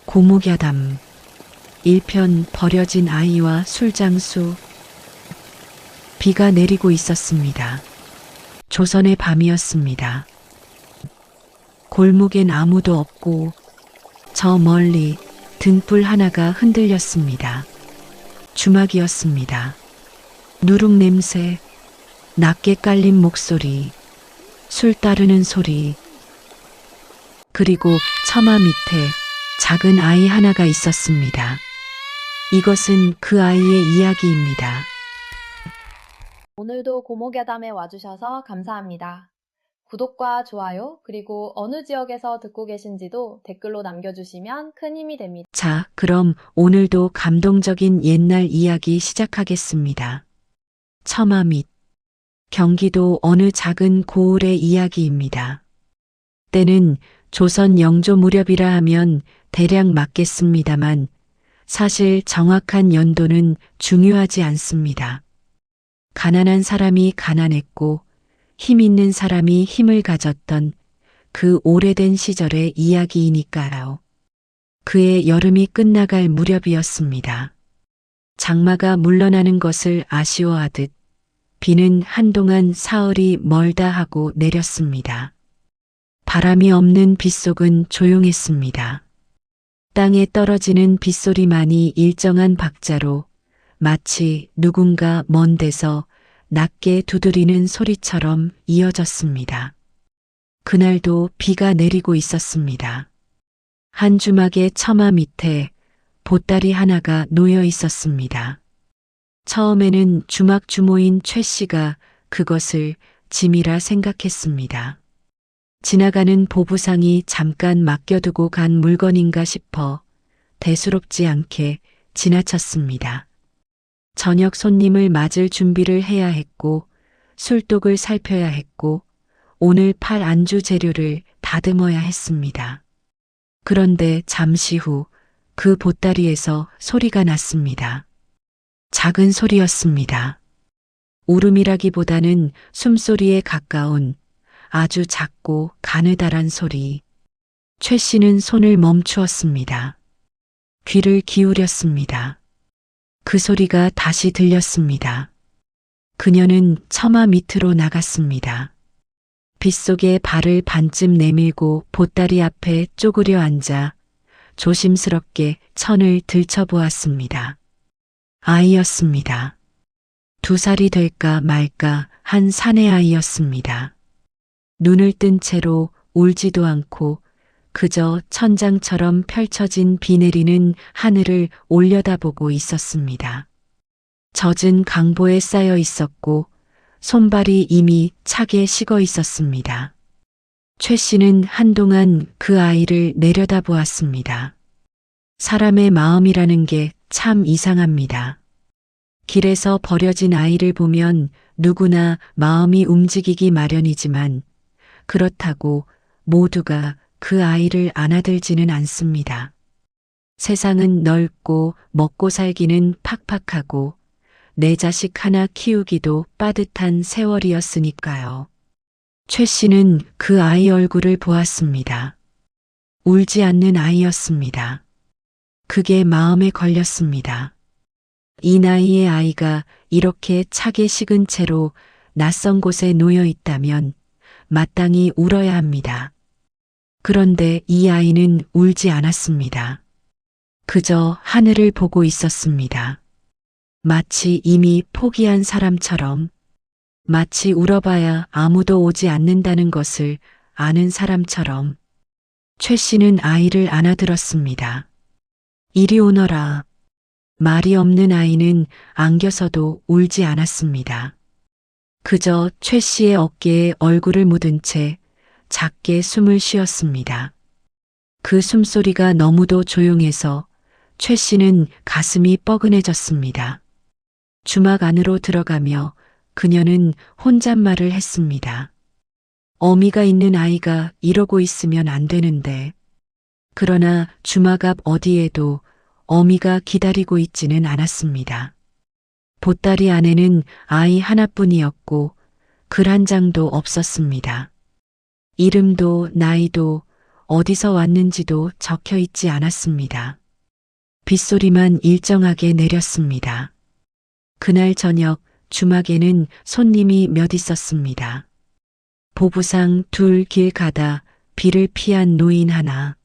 고목야담 1편 버려진 아이와 술장수. 비가 내리고 있었습니다. 조선의 밤이었습니다. 골목엔 아무도 없고 저 멀리 등불 하나가 흔들렸습니다. 주막이었습니다. 누룩 냄새, 낮게 깔린 목소리, 술 따르는 소리, 그리고 처마 밑에 작은 아이 하나가 있었습니다. 이것은 그 아이의 이야기입니다. 오늘도 고목야담에 와주셔서 감사합니다. 구독과 좋아요, 그리고 어느 지역에서 듣고 계신지도 댓글로 남겨주시면 큰 힘이 됩니다. 자, 그럼 오늘도 감동적인 옛날 이야기 시작하겠습니다. 처마 밑, 경기도 어느 작은 고을의 이야기입니다. 때는 조선 영조 무렵이라 하면 대략 맞겠습니다만 사실 정확한 연도는 중요하지 않습니다. 가난한 사람이 가난했고 힘 있는 사람이 힘을 가졌던 그 오래된 시절의 이야기이니까요. 그의 여름이 끝나갈 무렵이었습니다. 장마가 물러나는 것을 아쉬워하듯 비는 한동안 사흘이 멀다 하고 내렸습니다. 바람이 없는 빗속은 조용했습니다. 땅에 떨어지는 빗소리만이 일정한 박자로 마치 누군가 먼 데서 낮게 두드리는 소리처럼 이어졌습니다. 그날도 비가 내리고 있었습니다. 한 주막의 처마 밑에 보따리 하나가 놓여 있었습니다. 처음에는 주막 주모인 최 씨가 그것을 짐이라 생각했습니다. 지나가는 보부상이 잠깐 맡겨두고 간 물건인가 싶어 대수롭지 않게 지나쳤습니다. 저녁 손님을 맞을 준비를 해야 했고 술독을 살펴야 했고 오늘 팔 안주 재료를 다듬어야 했습니다. 그런데 잠시 후 그 보따리에서 소리가 났습니다. 작은 소리였습니다. 울음이라기보다는 숨소리에 가까운 아주 작고 가느다란 소리. 최 씨는 손을 멈추었습니다. 귀를 기울였습니다. 그 소리가 다시 들렸습니다. 그녀는 처마 밑으로 나갔습니다. 빗속에 발을 반쯤 내밀고 보따리 앞에 쪼그려 앉아 조심스럽게 천을 들춰보았습니다. 아이였습니다. 2살이 될까 말까 한 사내 아이였습니다. 눈을 뜬 채로 울지도 않고 그저 천장처럼 펼쳐진 비 내리는 하늘을 올려다보고 있었습니다. 젖은 강보에 쌓여 있었고 손발이 이미 차게 식어 있었습니다. 최 씨는 한동안 그 아이를 내려다보았습니다. 사람의 마음이라는 게 참 이상합니다. 길에서 버려진 아이를 보면 누구나 마음이 움직이기 마련이지만 그렇다고 모두가 그 아이를 안아들지는 않습니다. 세상은 넓고 먹고 살기는 팍팍하고 내 자식 하나 키우기도 빠듯한 세월이었으니까요. 최 씨는 그 아이 얼굴을 보았습니다. 울지 않는 아이였습니다. 그게 마음에 걸렸습니다. 이 나이의 아이가 이렇게 차게 식은 채로 낯선 곳에 놓여 있다면 마땅히 울어야 합니다. 그런데 이 아이는 울지 않았습니다. 그저 하늘을 보고 있었습니다. 마치 이미 포기한 사람처럼, 마치 울어봐야 아무도 오지 않는다는 것을 아는 사람처럼. 최 씨는 아이를 안아들었습니다. 이리 오너라. 말이 없는 아이는 안겨서도 울지 않았습니다. 그저 최 씨의 어깨에 얼굴을 묻은 채 작게 숨을 쉬었습니다. 그 숨소리가 너무도 조용해서 최 씨는 가슴이 뻐근해졌습니다. 주막 안으로 들어가며 그녀는 혼잣말을 했습니다. 어미가 있는 아이가 이러고 있으면 안 되는데. 그러나 주막 앞 어디에도 어미가 기다리고 있지는 않았습니다. 보따리 안에는 아이 하나뿐이었고 글 한 장도 없었습니다. 이름도 나이도 어디서 왔는지도 적혀 있지 않았습니다. 빗소리만 일정하게 내렸습니다. 그날 저녁 주막에는 손님이 몇 있었습니다. 보부상 둘 길 가다 비를 피한 노인 하나,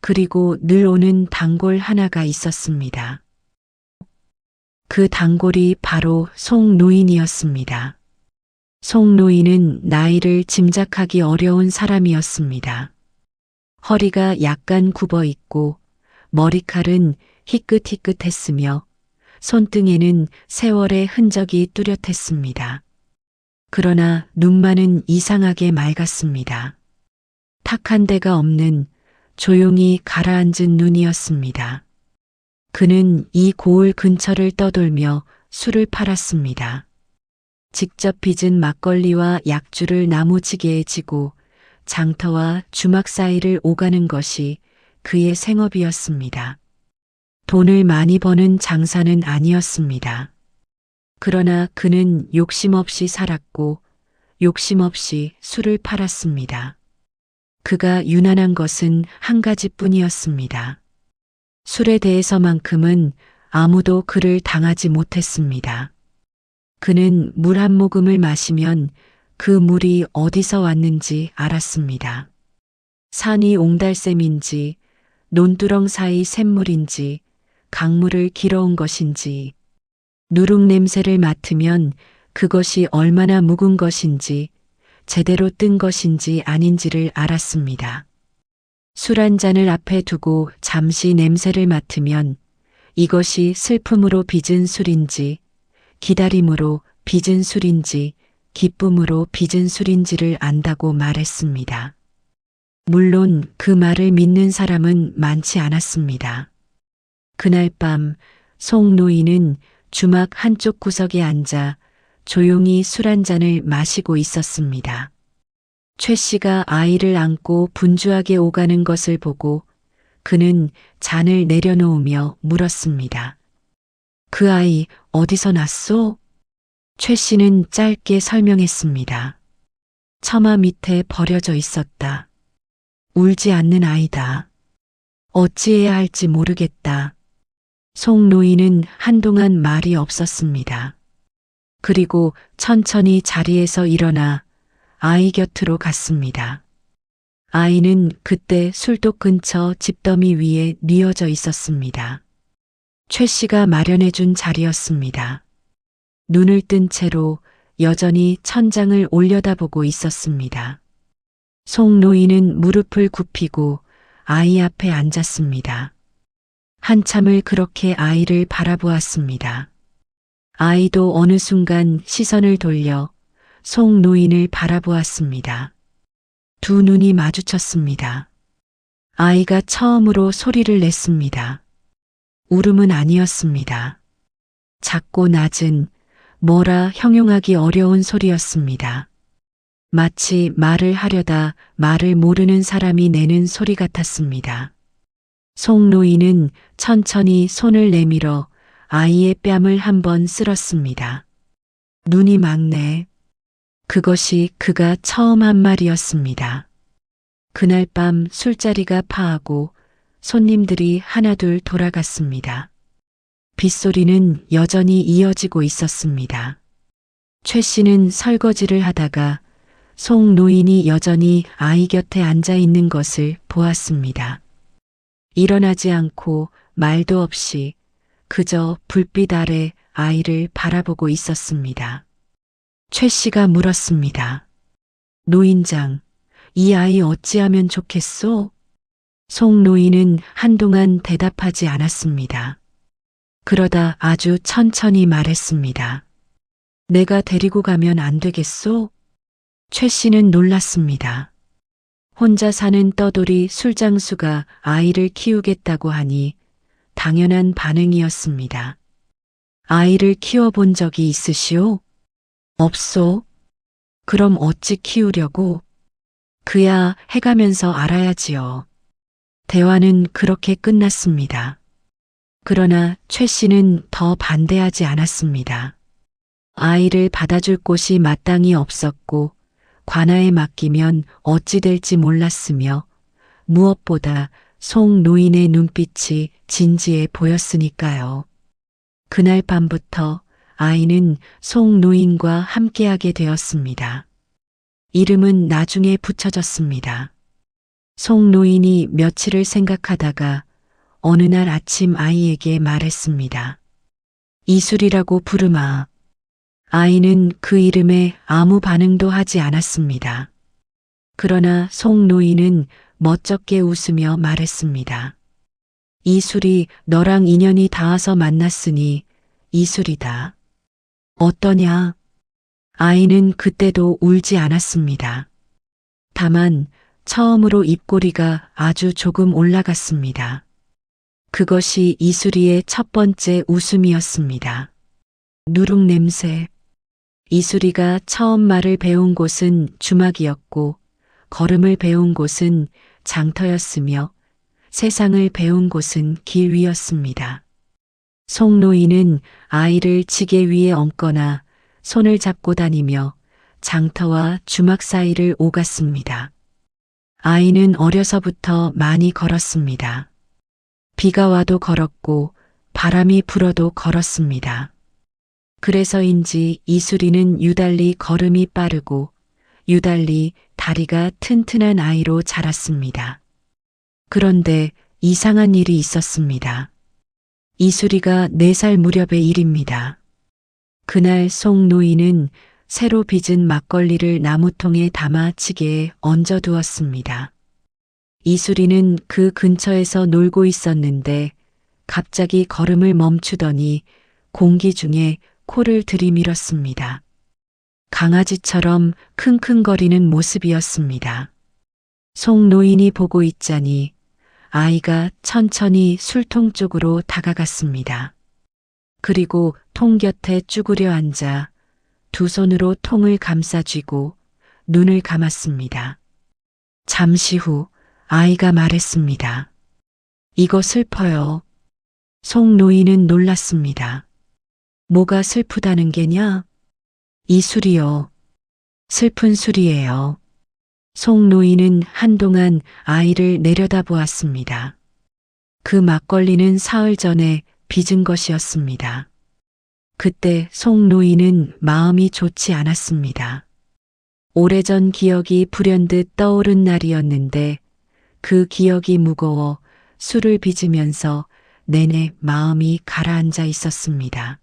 그리고 늘 오는 단골 하나가 있었습니다. 그 단골이 바로 송 노인이었습니다. 송 노인은 나이를 짐작하기 어려운 사람이었습니다. 허리가 약간 굽어 있고 머리칼은 희끗희끗했으며 손등에는 세월의 흔적이 뚜렷했습니다. 그러나 눈만은 이상하게 맑았습니다. 탁한 데가 없는 조용히 가라앉은 눈이었습니다. 그는 이 고을 근처를 떠돌며 술을 팔았습니다. 직접 빚은 막걸리와 약주를 나무지게에 지고 장터와 주막 사이를 오가는 것이 그의 생업이었습니다. 돈을 많이 버는 장사는 아니었습니다. 그러나 그는 욕심 없이 살았고 욕심 없이 술을 팔았습니다. 그가 유난한 것은 한 가지뿐이었습니다. 술에 대해서만큼은 아무도 그를 당하지 못했습니다. 그는 물 한 모금을 마시면 그 물이 어디서 왔는지 알았습니다. 산이 옹달샘인지 논두렁 사이 샘물인지 강물을 길어온 것인지 누룩 냄새를 맡으면 그것이 얼마나 묵은 것인지 제대로 뜬 것인지 아닌지를 알았습니다. 술 한 잔을 앞에 두고 잠시 냄새를 맡으면 이것이 슬픔으로 빚은 술인지 기다림으로 빚은 술인지 기쁨으로 빚은 술인지를 안다고 말했습니다. 물론 그 말을 믿는 사람은 많지 않았습니다. 그날 밤 송 노인은 주막 한쪽 구석에 앉아 조용히 술 한 잔을 마시고 있었습니다. 최 씨가 아이를 안고 분주하게 오가는 것을 보고 그는 잔을 내려놓으며 물었습니다. 그 아이 어디서 났소? 최 씨는 짧게 설명했습니다. 처마 밑에 버려져 있었다. 울지 않는 아이다. 어찌해야 할지 모르겠다. 송 노인은 한동안 말이 없었습니다. 그리고 천천히 자리에서 일어나 아이 곁으로 갔습니다. 아이는 그때 술독 근처 집더미 위에 뉘어져 있었습니다. 최 씨가 마련해 준 자리였습니다. 눈을 뜬 채로 여전히 천장을 올려다보고 있었습니다. 송 노인은 무릎을 굽히고 아이 앞에 앉았습니다. 한참을 그렇게 아이를 바라보았습니다. 아이도 어느 순간 시선을 돌려 송 노인을 바라보았습니다. 두 눈이 마주쳤습니다. 아이가 처음으로 소리를 냈습니다. 울음은 아니었습니다. 작고 낮은 뭐라 형용하기 어려운 소리였습니다. 마치 말을 하려다 말을 모르는 사람이 내는 소리 같았습니다. 송 노인은 천천히 손을 내밀어 아이의 뺨을 한번 쓸었습니다. 눈이 막네. 그것이 그가 처음 한 말이었습니다. 그날 밤 술자리가 파하고 손님들이 하나둘 돌아갔습니다. 빗소리는 여전히 이어지고 있었습니다. 최 씨는 설거지를 하다가 송 노인이 여전히 아이 곁에 앉아 있는 것을 보았습니다. 일어나지 않고 말도 없이 그저 불빛 아래 아이를 바라보고 있었습니다. 최 씨가 물었습니다. 노인장, 이 아이 어찌하면 좋겠소? 송 노인은 한동안 대답하지 않았습니다. 그러다 아주 천천히 말했습니다. 내가 데리고 가면 안 되겠소? 최 씨는 놀랐습니다. 혼자 사는 떠돌이 술장수가 아이를 키우겠다고 하니 당연한 반응이었습니다. 아이를 키워본 적이 있으시오? 없소? 그럼 어찌 키우려고? 그야 해가면서 알아야지요. 대화는 그렇게 끝났습니다. 그러나 최 씨는 더 반대하지 않았습니다. 아이를 받아줄 곳이 마땅히 없었고 관아에 맡기면 어찌 될지 몰랐으며 무엇보다 송 노인의 눈빛이 진지해 보였으니까요. 그날 밤부터 아이는 송 노인과 함께하게 되었습니다. 이름은 나중에 붙여졌습니다. 송 노인이 며칠을 생각하다가 어느 날 아침 아이에게 말했습니다. 이술이라고 부르마. 아이는 그 이름에 아무 반응도 하지 않았습니다. 그러나 송 노인은 멋쩍게 웃으며 말했습니다. 이술이 너랑 인연이 닿아서 만났으니 이술이다. 어떠냐? 아이는 그때도 울지 않았습니다. 다만 처음으로 입꼬리가 아주 조금 올라갔습니다. 그것이 이수리의 첫 번째 웃음이었습니다. 누룩 냄새. 이수리가 처음 말을 배운 곳은 주막이었고 걸음을 배운 곳은 장터였으며 세상을 배운 곳은 길 위였습니다. 송 노인은 아이를 지게 위에 얹거나 손을 잡고 다니며 장터와 주막 사이를 오갔습니다. 아이는 어려서부터 많이 걸었습니다. 비가 와도 걸었고 바람이 불어도 걸었습니다. 그래서인지 이수리는 유달리 걸음이 빠르고 유달리 다리가 튼튼한 아이로 자랐습니다. 그런데 이상한 일이 있었습니다. 이수리가 4살 무렵의 일입니다. 그날 송 노인은 새로 빚은 막걸리를 나무통에 담아 지게에 얹어두었습니다. 이수리는 그 근처에서 놀고 있었는데 갑자기 걸음을 멈추더니 공기 중에 코를 들이밀었습니다. 강아지처럼 킁킁거리는 모습이었습니다. 송 노인이 보고 있자니 아이가 천천히 술통 쪽으로 다가갔습니다. 그리고 통 곁에 쭈그려 앉아 두 손으로 통을 감싸쥐고 눈을 감았습니다. 잠시 후 아이가 말했습니다. 이거 슬퍼요. 송 노인은 놀랐습니다. 뭐가 슬프다는 게냐? 이 술이요. 슬픈 술이에요. 송 노인은 한동안 아이를 내려다보았습니다. 그 막걸리는 사흘 전에 빚은 것이었습니다. 그때 송 노인은 마음이 좋지 않았습니다. 오래전 기억이 불현듯 떠오른 날이었는데 그 기억이 무거워 술을 빚으면서 내내 마음이 가라앉아 있었습니다.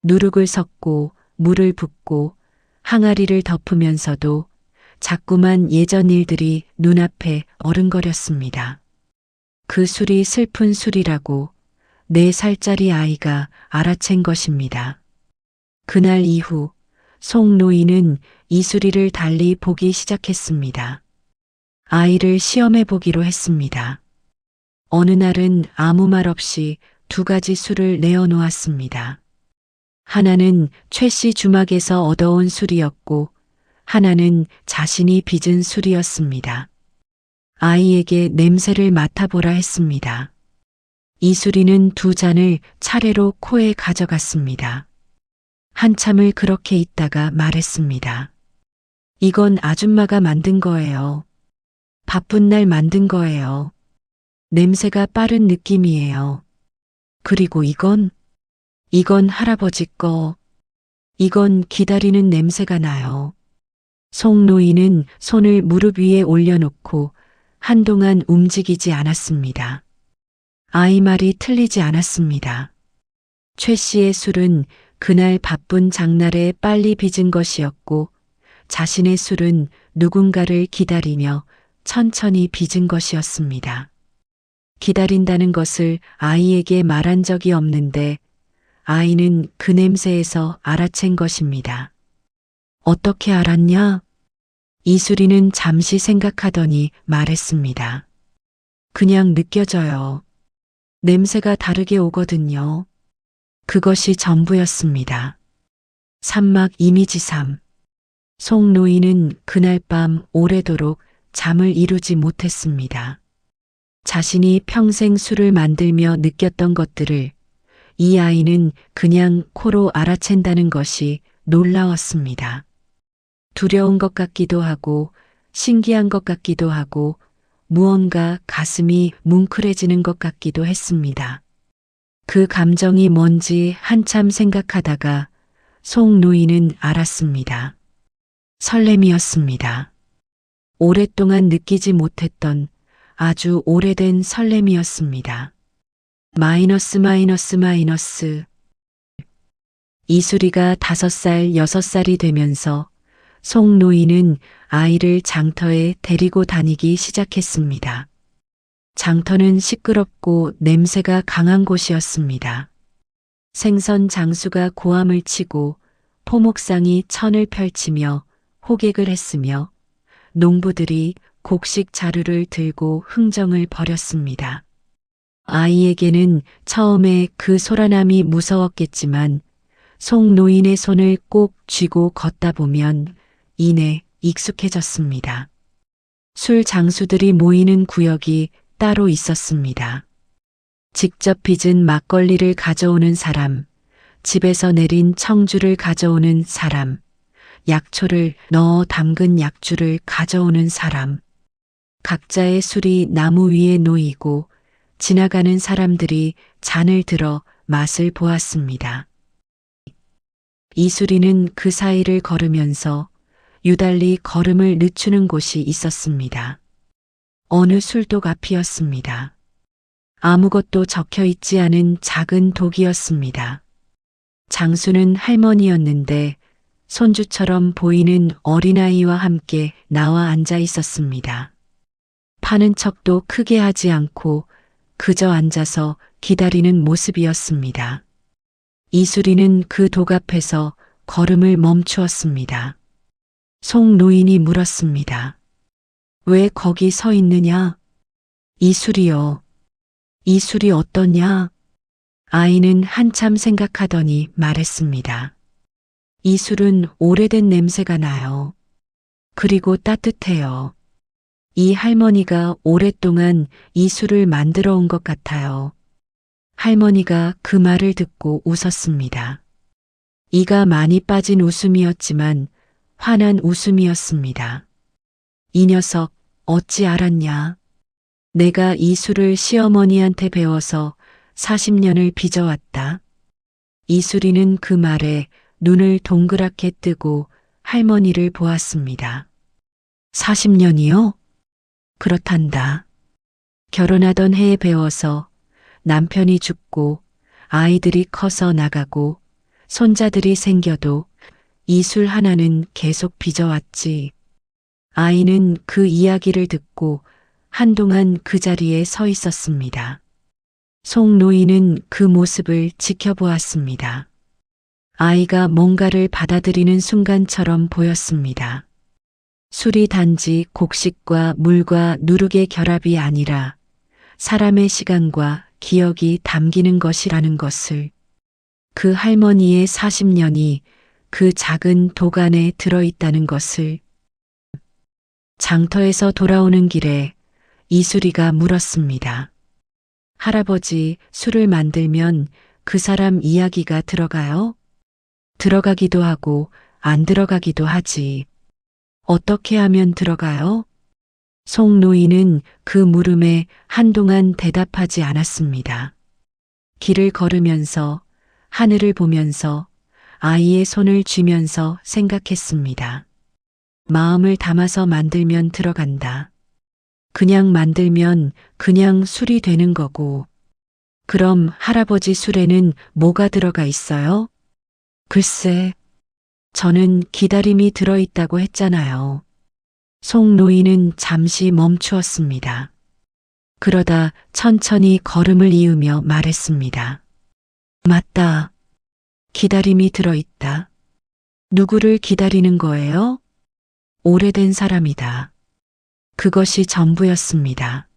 누룩을 섞고 물을 붓고 항아리를 덮으면서도 자꾸만 예전 일들이 눈앞에 어른거렸습니다. 그 술이 슬픈 술이라고 4살짜리 아이가 알아챈 것입니다. 그날 이후 송 노인은 이수리를 달리 보기 시작했습니다. 아이를 시험해 보기로 했습니다. 어느 날은 아무 말 없이 2가지 술을 내어놓았습니다. 하나는 최 씨 주막에서 얻어온 술이었고 하나는 자신이 빚은 술이었습니다. 아이에게 냄새를 맡아보라 했습니다. 이수리는 2잔을 차례로 코에 가져갔습니다. 한참을 그렇게 있다가 말했습니다. 이건 아줌마가 만든 거예요. 바쁜 날 만든 거예요. 냄새가 빠른 느낌이에요. 그리고 이건 할아버지 거. 이건 기다리는 냄새가 나요. 송 노인은 손을 무릎 위에 올려놓고 한동안 움직이지 않았습니다. 아이 말이 틀리지 않았습니다. 최 씨의 술은 그날 바쁜 장날에 빨리 빚은 것이었고 자신의 술은 누군가를 기다리며 천천히 빚은 것이었습니다. 기다린다는 것을 아이에게 말한 적이 없는데 아이는 그 냄새에서 알아챈 것입니다. 어떻게 알았냐? 이수리는 잠시 생각하더니 말했습니다. 그냥 느껴져요. 냄새가 다르게 오거든요. 그것이 전부였습니다. 산막 이미지 3. 송 노인은 그날 밤 오래도록 잠을 이루지 못했습니다. 자신이 평생 술을 만들며 느꼈던 것들을 이 아이는 그냥 코로 알아챈다는 것이 놀라웠습니다. 두려운 것 같기도 하고 신기한 것 같기도 하고 무언가 가슴이 뭉클해지는 것 같기도 했습니다. 그 감정이 뭔지 한참 생각하다가 송 노인은 알았습니다. 설렘이었습니다. 오랫동안 느끼지 못했던 아주 오래된 설렘이었습니다. 마이너스. 이수리가 5살, 6살이 되면서 송 노인은 아이를 장터에 데리고 다니기 시작했습니다. 장터는 시끄럽고 냄새가 강한 곳이었습니다. 생선 장수가 고함을 치고 포목상이 천을 펼치며 호객을 했으며 농부들이 곡식 자루를 들고 흥정을 벌였습니다. 아이에게는 처음에 그 소란함이 무서웠겠지만 송 노인의 손을 꼭 쥐고 걷다 보면 이내 익숙해졌습니다. 술 장수들이 모이는 구역이 따로 있었습니다. 직접 빚은 막걸리를 가져오는 사람, 집에서 내린 청주를 가져오는 사람, 약초를 넣어 담근 약주를 가져오는 사람, 각자의 술이 나무 위에 놓이고 지나가는 사람들이 잔을 들어 맛을 보았습니다. 이수리는 그 사이를 걸으면서 유달리 걸음을 늦추는 곳이 있었습니다. 어느 술독 앞이었습니다. 아무것도 적혀 있지 않은 작은 독이었습니다. 장수는 할머니였는데 손주처럼 보이는 어린아이와 함께 나와 앉아 있었습니다. 파는 척도 크게 하지 않고 그저 앉아서 기다리는 모습이었습니다. 이수리는 그 독 앞에서 걸음을 멈추었습니다. 송 노인이 물었습니다. 왜 거기 서 있느냐? 이수리요. 이술이 어떠냐? 아이는 한참 생각하더니 말했습니다. 이 술은 오래된 냄새가 나요. 그리고 따뜻해요. 이 할머니가 오랫동안 이 술을 만들어 온 것 같아요. 할머니가 그 말을 듣고 웃었습니다. 이가 많이 빠진 웃음이었지만 환한 웃음이었습니다. 이 녀석 어찌 알았냐? 내가 이 술을 시어머니한테 배워서 40년을 빚어왔다. 이수리는 그 말에 눈을 동그랗게 뜨고 할머니를 보았습니다. 40년이요? 그렇단다. 결혼하던 해에 배워서 남편이 죽고 아이들이 커서 나가고 손자들이 생겨도 이 술 하나는 계속 빚어왔지. 아이는 그 이야기를 듣고 한동안 그 자리에 서 있었습니다. 송 노인은 그 모습을 지켜보았습니다. 아이가 뭔가를 받아들이는 순간처럼 보였습니다. 술이 단지 곡식과 물과 누룩의 결합이 아니라 사람의 시간과 기억이 담기는 것이라는 것을, 그 할머니의 40년이 그 작은 독 안에 들어있다는 것을. 장터에서 돌아오는 길에 이수리가 물었습니다. 할아버지, 술을 만들면 그 사람 이야기가 들어가요? 들어가기도 하고 안 들어가기도 하지. 어떻게 하면 들어가요? 송 노인은 그 물음에 한동안 대답하지 않았습니다. 길을 걸으면서 하늘을 보면서 아이의 손을 쥐면서 생각했습니다. 마음을 담아서 만들면 들어간다. 그냥 만들면 그냥 술이 되는 거고. 그럼 할아버지 술에는 뭐가 들어가 있어요? 글쎄, 저는 기다림이 들어있다고 했잖아요. 송 노인은 잠시 멈추었습니다. 그러다 천천히 걸음을 이으며 말했습니다. 맞다. 기다림이 들어있다. 누구를 기다리는 거예요? 오래된 사람이다. 그것이 전부였습니다.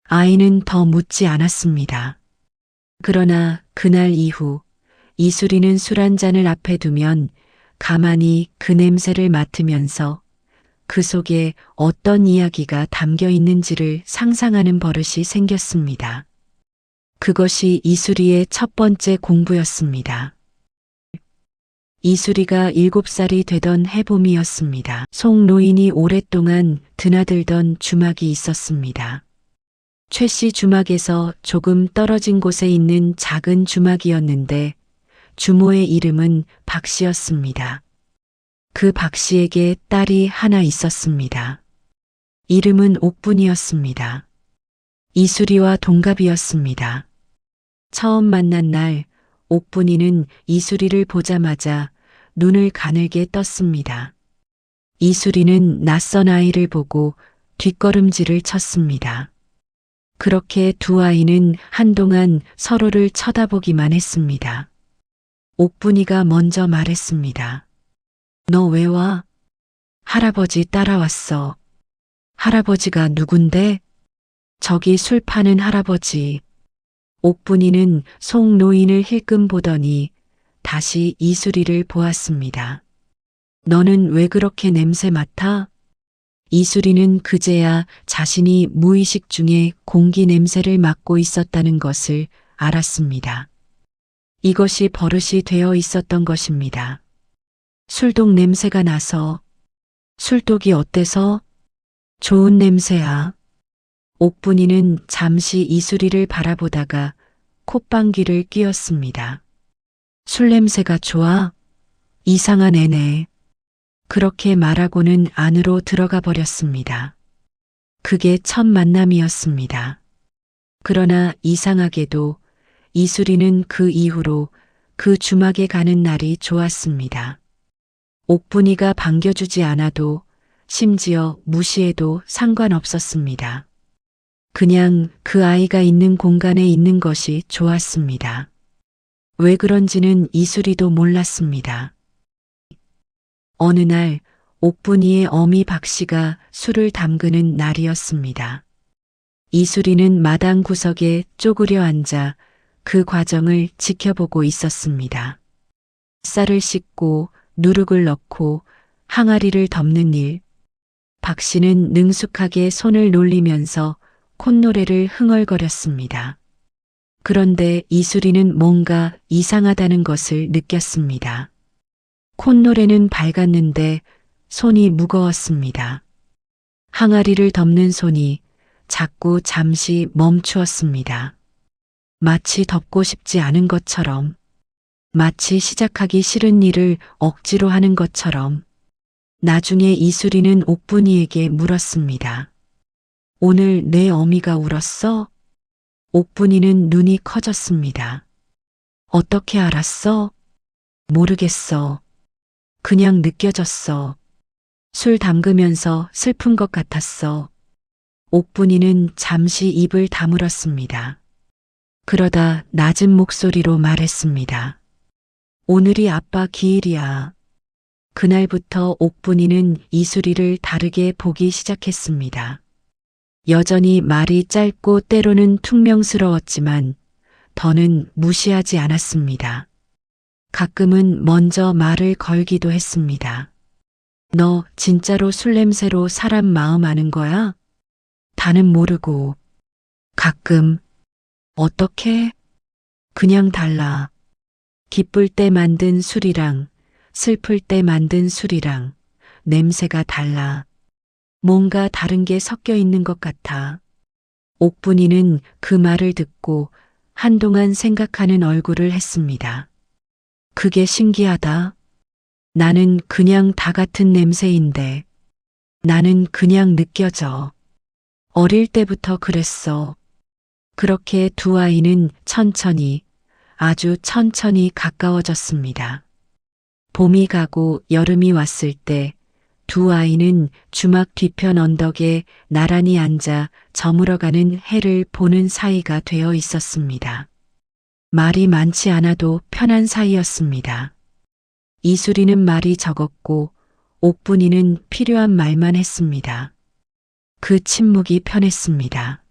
아이는 더 묻지 않았습니다. 그러나 그날 이후 이수리는 술 한 잔을 앞에 두면 가만히 그 냄새를 맡으면서 그 속에 어떤 이야기가 담겨 있는지를 상상하는 버릇이 생겼습니다. 그것이 이수리의 첫 번째 공부였습니다. 이수리가 7살이 되던 해봄이었습니다. 송 노인이 오랫동안 드나들던 주막이 있었습니다. 최씨 주막에서 조금 떨어진 곳에 있는 작은 주막이었는데 주모의 이름은 박씨였습니다. 그 박씨에게 딸이 하나 있었습니다. 이름은 옥분이었습니다. 이수리와 동갑이었습니다. 처음 만난 날 옥분이는 이수리를 보자마자 눈을 가늘게 떴습니다. 이수리는 낯선 아이를 보고 뒷걸음질을 쳤습니다. 그렇게 두 아이는 한동안 서로를 쳐다보기만 했습니다. 옥분이가 먼저 말했습니다. 너 왜 와? 할아버지 따라왔어. 할아버지가 누군데? 저기 술 파는 할아버지. 옥분이는 송 노인을 힐끔 보더니 다시 이수리를 보았습니다. 너는 왜 그렇게 냄새 맡아? 이수리는 그제야 자신이 무의식 중에 공기 냄새를 맡고 있었다는 것을 알았습니다. 이것이 버릇이 되어 있었던 것입니다. 술독 냄새가 나서. 술독이 어때서? 좋은 냄새야. 옥분이는 잠시 이수리를 바라보다가 콧방귀를 뀌었습니다. 술 냄새가 좋아? 이상한 애네. 그렇게 말하고는 안으로 들어가 버렸습니다. 그게 첫 만남이었습니다. 그러나 이상하게도 이수리는 그 이후로 그 주막에 가는 날이 좋았습니다. 옥분이가 반겨주지 않아도 심지어 무시해도 상관없었습니다. 그냥 그 아이가 있는 공간에 있는 것이 좋았습니다. 왜 그런지는 이수리도 몰랐습니다. 어느 날 옥분이의 어미 박씨가 술을 담그는 날이었습니다. 이수리는 마당 구석에 쪼그려 앉아 그 과정을 지켜보고 있었습니다. 쌀을 씻고 누룩을 넣고 항아리를 덮는 일. 박씨는 능숙하게 손을 놀리면서 콧노래를 흥얼거렸습니다. 그런데 이수리는 뭔가 이상하다는 것을 느꼈습니다. 콧노래는 밝았는데 손이 무거웠습니다. 항아리를 덮는 손이 자꾸 잠시 멈추었습니다. 마치 덮고 싶지 않은 것처럼, 마치 시작하기 싫은 일을 억지로 하는 것처럼. 나중에 이수리는 옥분이에게 물었습니다. 오늘 내 어미가 울었어? 옥분이는 눈이 커졌습니다. 어떻게 알았어? 모르겠어. 그냥 느껴졌어. 술 담그면서 슬픈 것 같았어. 옥분이는 잠시 입을 다물었습니다. 그러다 낮은 목소리로 말했습니다. 오늘이 아빠 기일이야. 그날부터 옥분이는 이수리를 다르게 보기 시작했습니다. 여전히 말이 짧고 때로는 퉁명스러웠지만 더는 무시하지 않았습니다. 가끔은 먼저 말을 걸기도 했습니다. 너 진짜로 술 냄새로 사람 마음 아는 거야? 다는 모르고. 가끔. 어떻게? 그냥 달라. 기쁠 때 만든 술이랑 슬플 때 만든 술이랑 냄새가 달라. 뭔가 다른 게 섞여 있는 것 같아. 옥분이는 그 말을 듣고 한동안 생각하는 얼굴을 했습니다. 그게 신기하다. 나는 그냥 다 같은 냄새인데. 나는 그냥 느껴져. 어릴 때부터 그랬어. 그렇게 두 아이는 천천히, 아주 천천히 가까워졌습니다. 봄이 가고 여름이 왔을 때 두 아이는 주막 뒤편 언덕에 나란히 앉아 저물어가는 해를 보는 사이가 되어 있었습니다. 말이 많지 않아도 편한 사이였습니다. 이수리는 말이 적었고 옥분이는 필요한 말만 했습니다. 그 침묵이 편했습니다.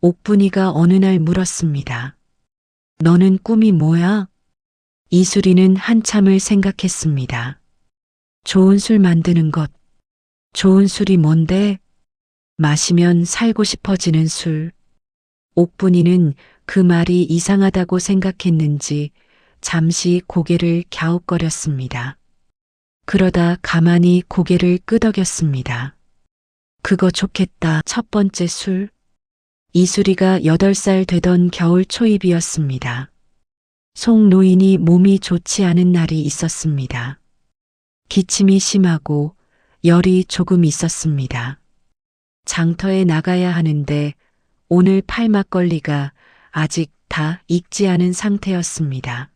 옥분이가 어느 날 물었습니다. 너는 꿈이 뭐야? 이수리는 한참을 생각했습니다. 좋은 술 만드는 것. 좋은 술이 뭔데? 마시면 살고 싶어지는 술. 옥분이는 그 말이 이상하다고 생각했는지 잠시 고개를 갸웃거렸습니다. 그러다 가만히 고개를 끄덕였습니다. 그거 좋겠다. 첫 번째 술. 이수리가 8살 되던 겨울 초입이었습니다. 송 노인이 몸이 좋지 않은 날이 있었습니다. 기침이 심하고 열이 조금 있었습니다. 장터에 나가야 하는데 오늘 팔 막걸리가 아직 다 익지 않은 상태였습니다.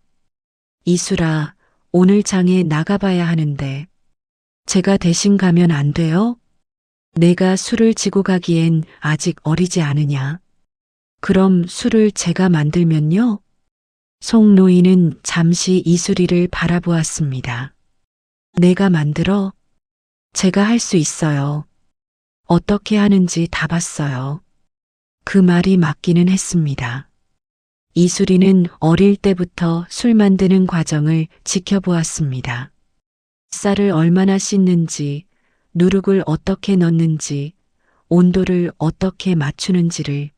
이수라, 오늘 장에 나가봐야 하는데 제가 대신 가면 안 돼요? 내가 술을 지고 가기엔 아직 어리지 않으냐? 그럼 술을 제가 만들면요? 송 노인은 잠시 이수리를 바라보았습니다. 내가 만들어? 제가 할 수 있어요. 어떻게 하는지 다 봤어요. 그 말이 맞기는 했습니다. 이수리는 어릴 때부터 술 만드는 과정을 지켜보았습니다. 쌀을 얼마나 씻는지, 누룩을 어떻게 넣는지, 온도를 어떻게 맞추는지를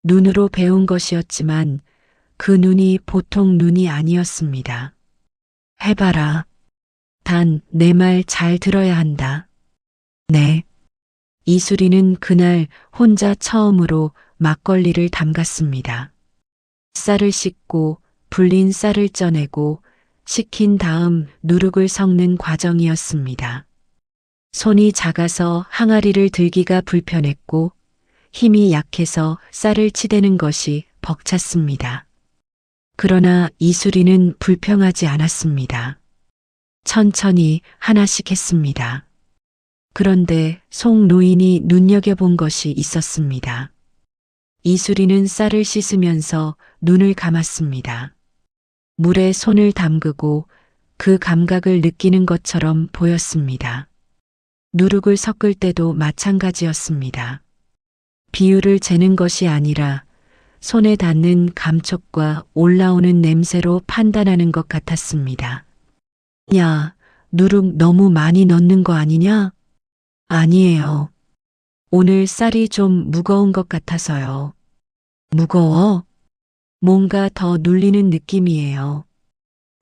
눈으로 배운 것이었지만 그 눈이 보통 눈이 아니었습니다. 해봐라. 단 내 말 잘 들어야 한다. 네. 이수리는 그날 혼자 처음으로 막걸리를 담갔습니다. 쌀을 씻고 불린 쌀을 쪄내고 식힌 다음 누룩을 섞는 과정이었습니다. 손이 작아서 항아리를 들기가 불편했고 힘이 약해서 쌀을 치대는 것이 벅찼습니다. 그러나 이수리는 불평하지 않았습니다. 천천히 하나씩 했습니다. 그런데 송 노인이 눈여겨본 것이 있었습니다. 이수리는 쌀을 씻으면서 눈을 감았습니다. 물에 손을 담그고 그 감각을 느끼는 것처럼 보였습니다. 누룩을 섞을 때도 마찬가지였습니다. 비율을 재는 것이 아니라 손에 닿는 감촉과 올라오는 냄새로 판단하는 것 같았습니다. 야, 누룩 너무 많이 넣는 거 아니냐? 아니에요. 오늘 쌀이 좀 무거운 것 같아서요. 무거워? 뭔가 더 눌리는 느낌이에요.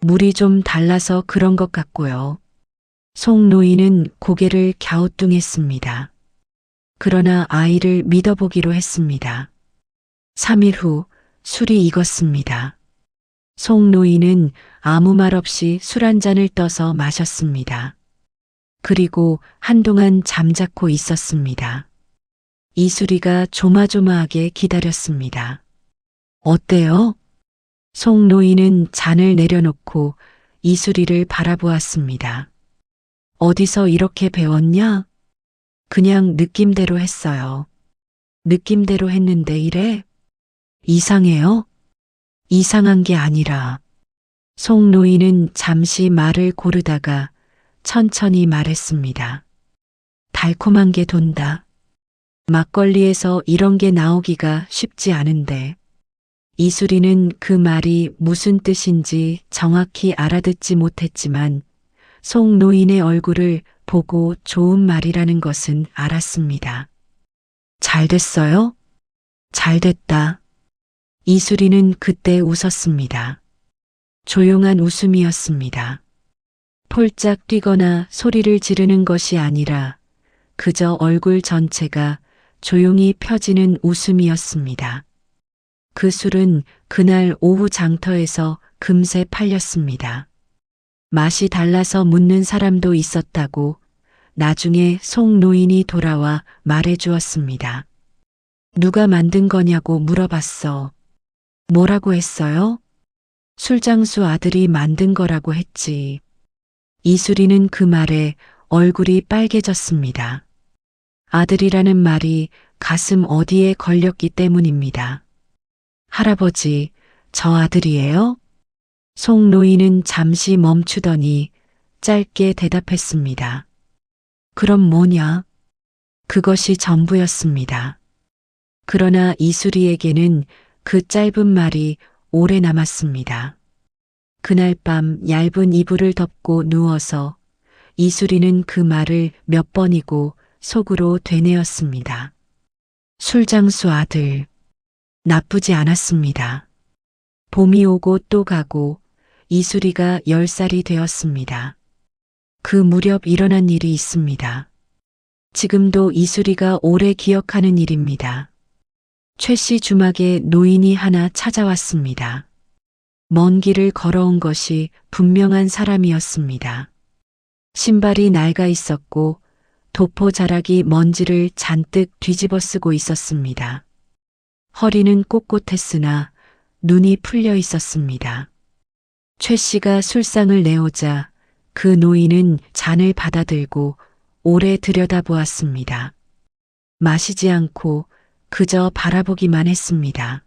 물이 좀 달라서 그런 것 같고요. 송 노인은 고개를 갸우뚱했습니다. 그러나 아이를 믿어보기로 했습니다. 3일 후 술이 익었습니다. 송 노인은 아무 말 없이 술 한 잔을 떠서 마셨습니다. 그리고 한동안 잠자코 있었습니다. 이수리가 조마조마하게 기다렸습니다. 어때요? 송 노인은 잔을 내려놓고 이수리를 바라보았습니다. 어디서 이렇게 배웠냐? 그냥 느낌대로 했어요. 느낌대로 했는데 이래? 이상해요? 이상한 게 아니라. 송 노인은 잠시 말을 고르다가 천천히 말했습니다. 달콤한 게 돈다. 막걸리에서 이런 게 나오기가 쉽지 않은데. 이수리는 그 말이 무슨 뜻인지 정확히 알아듣지 못했지만 송 노인의 얼굴을 보고 좋은 말이라는 것은 알았습니다. 잘 됐어요? 잘 됐다. 이수리는 그때 웃었습니다. 조용한 웃음이었습니다. 폴짝 뛰거나 소리를 지르는 것이 아니라 그저 얼굴 전체가 조용히 펴지는 웃음이었습니다. 그 술은 그날 오후 장터에서 금세 팔렸습니다. 맛이 달라서 묻는 사람도 있었다고 나중에 송 노인이 돌아와 말해 주었습니다. 누가 만든 거냐고 물어봤어. 뭐라고 했어요? 술장수 아들이 만든 거라고 했지. 이수리는 그 말에 얼굴이 빨개졌습니다. 아들이라는 말이 가슴 어디에 걸렸기 때문입니다. 할아버지, 저 아들이에요? 송 노인은 잠시 멈추더니 짧게 대답했습니다. 그럼 뭐냐? 그것이 전부였습니다. 그러나 이수리에게는 그 짧은 말이 오래 남았습니다. 그날 밤 얇은 이불을 덮고 누워서 이수리는 그 말을 몇 번이고 속으로 되뇌었습니다. 술장수 아들. 나쁘지 않았습니다. 봄이 오고 또 가고 이수리가 10살이 되었습니다. 그 무렵 일어난 일이 있습니다. 지금도 이수리가 오래 기억하는 일입니다. 최 씨 주막에 노인이 하나 찾아왔습니다. 먼 길을 걸어온 것이 분명한 사람이었습니다. 신발이 낡아 있었고 도포 자락이 먼지를 잔뜩 뒤집어 쓰고 있었습니다. 허리는 꼿꼿했으나 눈이 풀려 있었습니다. 최 씨가 술상을 내오자 그 노인은 잔을 받아들고 오래 들여다보았습니다. 마시지 않고 그저 바라보기만 했습니다.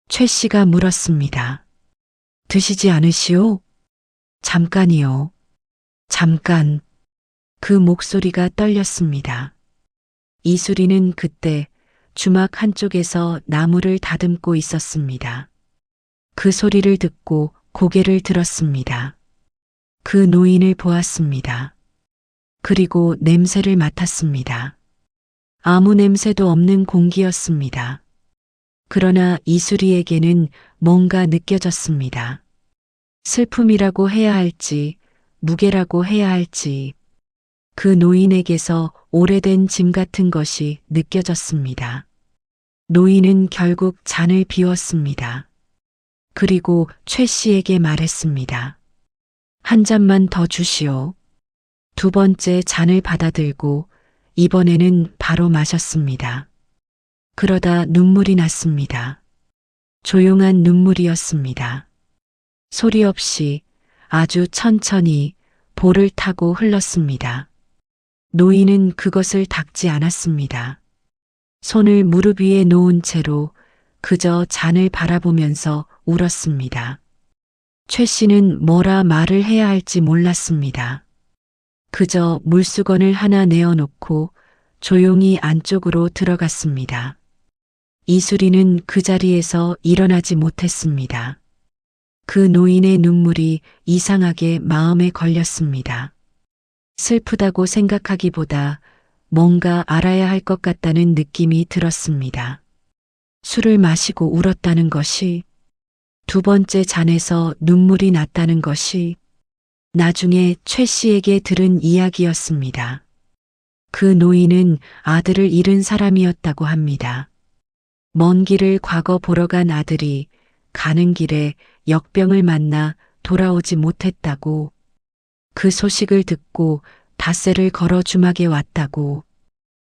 최 씨가 물었습니다. 드시지 않으시오? 잠깐이요. 잠깐. 그 목소리가 떨렸습니다. 이수리는 그때 주막 한쪽에서 나무를 다듬고 있었습니다. 그 소리를 듣고 고개를 들었습니다. 그 노인을 보았습니다. 그리고 냄새를 맡았습니다. 아무 냄새도 없는 공기였습니다. 그러나 이수리에게는 뭔가 느껴졌습니다. 슬픔이라고 해야 할지, 무게라고 해야 할지, 그 노인에게서 오래된 짐 같은 것이 느껴졌습니다. 노인은 결국 잔을 비웠습니다. 그리고 최 씨에게 말했습니다. 한 잔만 더 주시오. 두 번째 잔을 받아들고 이번에는 바로 마셨습니다. 그러다 눈물이 났습니다. 조용한 눈물이었습니다. 소리 없이 아주 천천히 볼을 타고 흘렀습니다. 노인은 그것을 닦지 않았습니다. 손을 무릎 위에 놓은 채로 그저 잔을 바라보면서 울었습니다. 최 씨는 뭐라 말을 해야 할지 몰랐습니다. 그저 물수건을 하나 내어놓고 조용히 안쪽으로 들어갔습니다. 이수리는 그 자리에서 일어나지 못했습니다. 그 노인의 눈물이 이상하게 마음에 걸렸습니다. 슬프다고 생각하기보다 뭔가 알아야 할 것 같다는 느낌이 들었습니다. 술을 마시고 울었다는 것이, 두 번째 잔에서 눈물이 났다는 것이 나중에 최 씨에게 들은 이야기였습니다. 그 노인은 아들을 잃은 사람이었다고 합니다. 먼 길을 과거 보러 간 아들이 가는 길에 역병을 만나 돌아오지 못했다고, 그 소식을 듣고 닷새를 걸어 주막에 왔다고.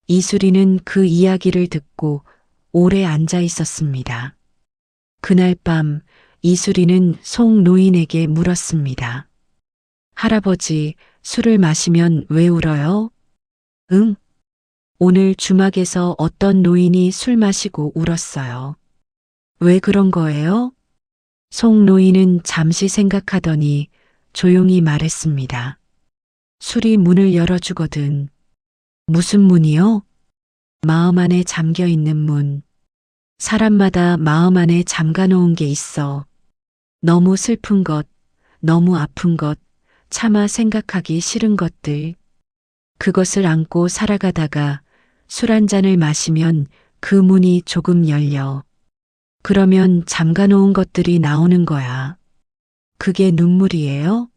이수리는 그 이야기를 듣고 오래 앉아 있었습니다. 그날 밤 이수리는 송 노인에게 물었습니다. 할아버지, 술을 마시면 왜 울어요? 응. 오늘 주막에서 어떤 노인이 술 마시고 울었어요. 왜 그런 거예요? 송 노인은 잠시 생각하더니 조용히 말했습니다. 술이 문을 열어주거든. 무슨 문이요? 마음 안에 잠겨 있는 문. 사람마다 마음 안에 잠가 놓은 게 있어. 너무 슬픈 것, 너무 아픈 것, 차마 생각하기 싫은 것들. 그것을 안고 살아가다가 술 한 잔을 마시면 그 문이 조금 열려. 그러면 잠가 놓은 것들이 나오는 거야. 그게 눈물이에요?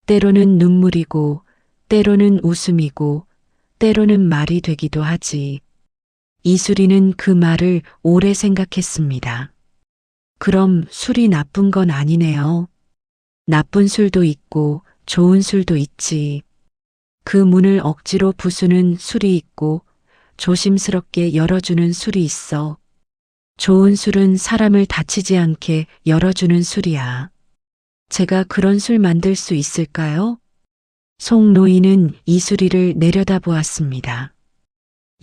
때로는 눈물이고, 때로는 웃음이고, 때로는 말이 되기도 하지. 이수리는 그 말을 오래 생각했습니다. 그럼 술이 나쁜 건 아니네요. 나쁜 술도 있고 좋은 술도 있지. 그 문을 억지로 부수는 술이 있고 조심스럽게 열어주는 술이 있어. 좋은 술은 사람을 다치지 않게 열어주는 술이야. 제가 그런 술 만들 수 있을까요? 송 노인은 이수리를 내려다보았습니다.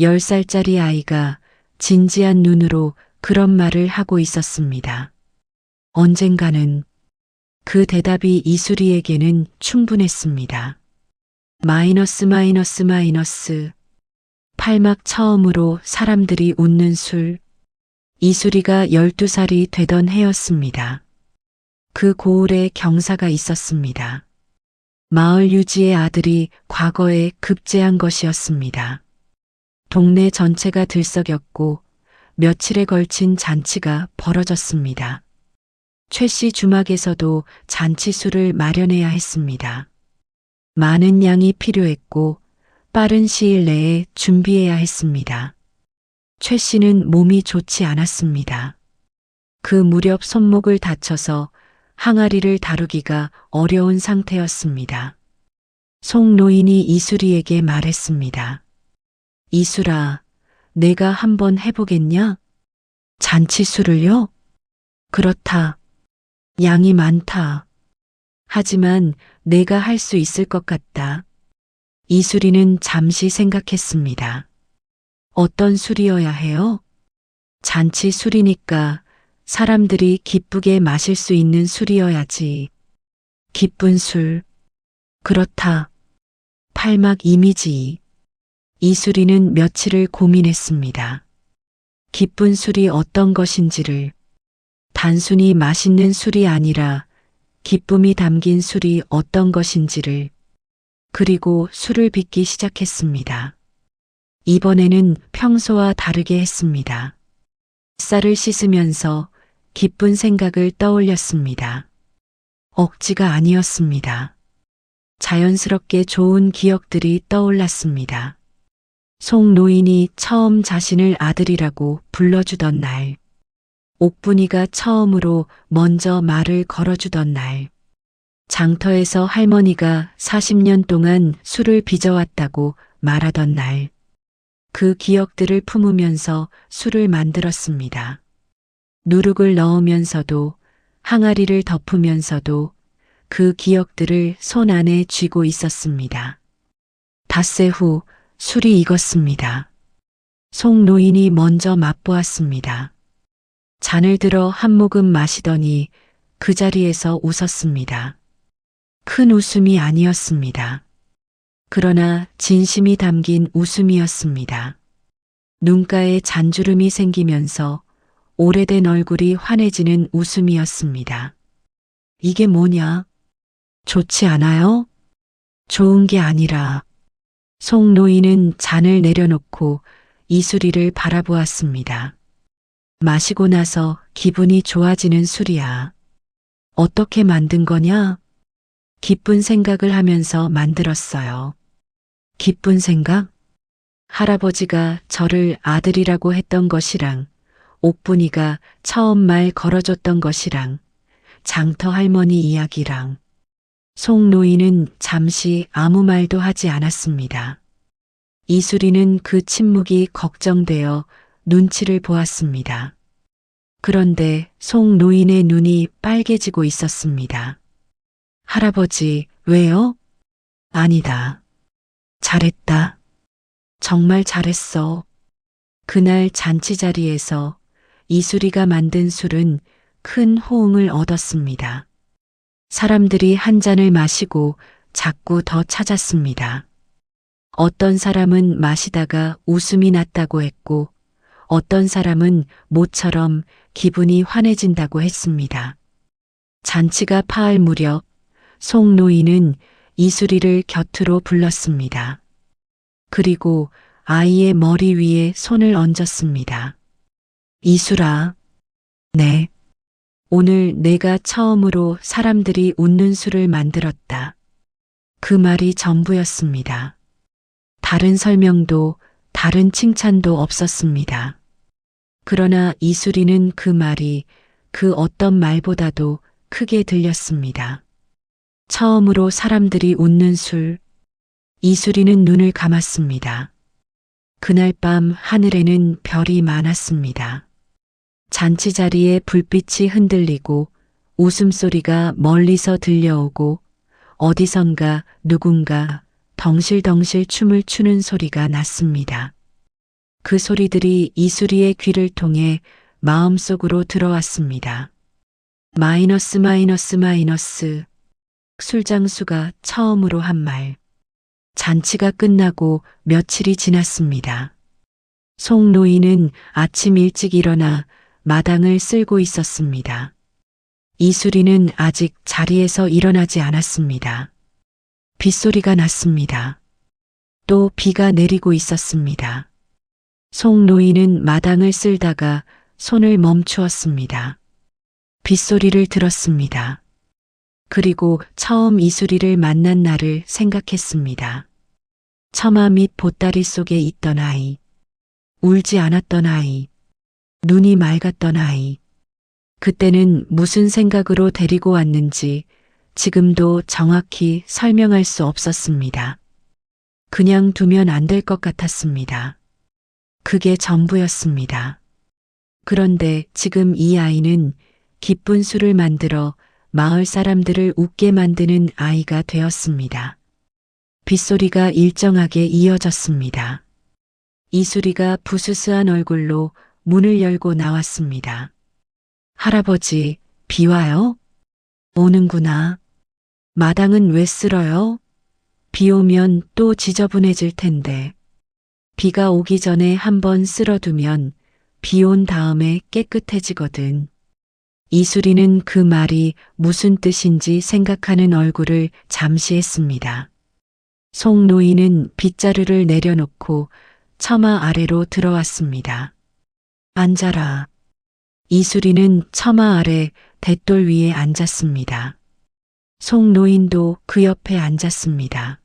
10살짜리 아이가 진지한 눈으로 그런 말을 하고 있었습니다. 언젠가는. 그 대답이 이수리에게는 충분했습니다. 마이너스 마이너스 마이너스. 팔막 처음으로 사람들이 웃는 술. 이수리가 12살이 되던 해였습니다. 그 고을에 경사가 있었습니다. 마을 유지의 아들이 과거에 급제한 것이었습니다. 동네 전체가 들썩였고 며칠에 걸친 잔치가 벌어졌습니다. 최 씨 주막에서도 잔치술을 마련해야 했습니다. 많은 양이 필요했고 빠른 시일 내에 준비해야 했습니다. 최 씨는 몸이 좋지 않았습니다. 그 무렵 손목을 다쳐서 항아리를 다루기가 어려운 상태였습니다. 송 노인이 이수리에게 말했습니다. 이수라, 내가 한번 해보겠냐? 잔치술을요? 그렇다. 양이 많다. 하지만 내가 할 수 있을 것 같다. 이수리는 잠시 생각했습니다. 어떤 술이어야 해요? 잔치 술이니까 사람들이 기쁘게 마실 수 있는 술이어야지. 기쁜 술. 그렇다. 팔막 이미지. 이수리는 며칠을 고민했습니다. 기쁜 술이 어떤 것인지를, 단순히 맛있는 술이 아니라 기쁨이 담긴 술이 어떤 것인지를, 그리고 술을 빚기 시작했습니다. 이번에는 평소와 다르게 했습니다. 쌀을 씻으면서 기쁜 생각을 떠올렸습니다. 억지가 아니었습니다. 자연스럽게 좋은 기억들이 떠올랐습니다. 송 노인이 처음 자신을 아들이라고 불러주던 날, 옥분이가 처음으로 먼저 말을 걸어주던 날, 장터에서 할머니가 40년 동안 술을 빚어왔다고 말하던 날, 그 기억들을 품으면서 술을 만들었습니다. 누룩을 넣으면서도, 항아리를 덮으면서도 그 기억들을 손 안에 쥐고 있었습니다. 닷새 후 술이 익었습니다. 송 노인이 먼저 맛보았습니다. 잔을 들어 한 모금 마시더니 그 자리에서 웃었습니다. 큰 웃음이 아니었습니다. 그러나 진심이 담긴 웃음이었습니다. 눈가에 잔주름이 생기면서 오래된 얼굴이 환해지는 웃음이었습니다. 이게 뭐냐? 좋지 않아요? 좋은 게 아니라. 송 노인은 잔을 내려놓고 이수리를 바라보았습니다. 마시고 나서 기분이 좋아지는 술이야. 어떻게 만든 거냐? 기쁜 생각을 하면서 만들었어요. 기쁜 생각? 할아버지가 저를 아들이라고 했던 것이랑, 옥분이가 처음 말 걸어줬던 것이랑, 장터 할머니 이야기랑. 송 노인은 잠시 아무 말도 하지 않았습니다. 이수리는 그 침묵이 걱정되어 눈치를 보았습니다. 그런데 송 노인의 눈이 빨개지고 있었습니다. 할아버지, 왜요? 아니다. 잘했다. 정말 잘했어. 그날 잔치 자리에서 이수리가 만든 술은 큰 호응을 얻었습니다. 사람들이 한 잔을 마시고 자꾸 더 찾았습니다. 어떤 사람은 마시다가 웃음이 났다고 했고, 어떤 사람은 모처럼 기분이 환해진다고 했습니다. 잔치가 파할 무렵 송 노인은 이수리를 곁으로 불렀습니다. 그리고 아이의 머리 위에 손을 얹었습니다. 이수라, 네. 오늘 내가 처음으로 사람들이 웃는 술을 만들었다. 그 말이 전부였습니다. 다른 설명도 다른 칭찬도 없었습니다. 그러나 이수리는 그 말이 그 어떤 말보다도 크게 들렸습니다. 처음으로 사람들이 웃는 술. 이수리는 눈을 감았습니다. 그날 밤 하늘에는 별이 많았습니다. 잔치 자리에 불빛이 흔들리고 웃음소리가 멀리서 들려오고 어디선가 누군가 덩실덩실 춤을 추는 소리가 났습니다. 그 소리들이 이수리의 귀를 통해 마음속으로 들어왔습니다. 마이너스 마이너스 마이너스. 술장수가 처음으로 한 말. 잔치가 끝나고 며칠이 지났습니다. 송 노인은 아침 일찍 일어나 마당을 쓸고 있었습니다. 이수리는 아직 자리에서 일어나지 않았습니다. 빗소리가 났습니다. 또 비가 내리고 있었습니다. 송 노인은 마당을 쓸다가 손을 멈추었습니다. 빗소리를 들었습니다. 그리고 처음 이수리를 만난 날을 생각했습니다. 처마 밑 보따리 속에 있던 아이, 울지 않았던 아이, 눈이 맑았던 아이. 그때는 무슨 생각으로 데리고 왔는지 지금도 정확히 설명할 수 없었습니다. 그냥 두면 안 될 것 같았습니다. 그게 전부였습니다. 그런데 지금 이 아이는 기쁜 술을 만들어 마을 사람들을 웃게 만드는 아이가 되었습니다. 빗소리가 일정하게 이어졌습니다. 이수리가 부스스한 얼굴로 문을 열고 나왔습니다. 할아버지, 비 와요? 오는구나. 마당은 왜 쓸어요? 비 오면 또 지저분해질 텐데. 비가 오기 전에 한번 쓸어두면 비 온 다음에 깨끗해지거든. 이수리는 그 말이 무슨 뜻인지 생각하는 얼굴을 잠시 했습니다. 송 노인은 빗자루를 내려놓고 처마 아래로 들어왔습니다. 앉아라. 이수리는 처마 아래 돛돌 위에 앉았습니다. 송 노인도 그 옆에 앉았습니다.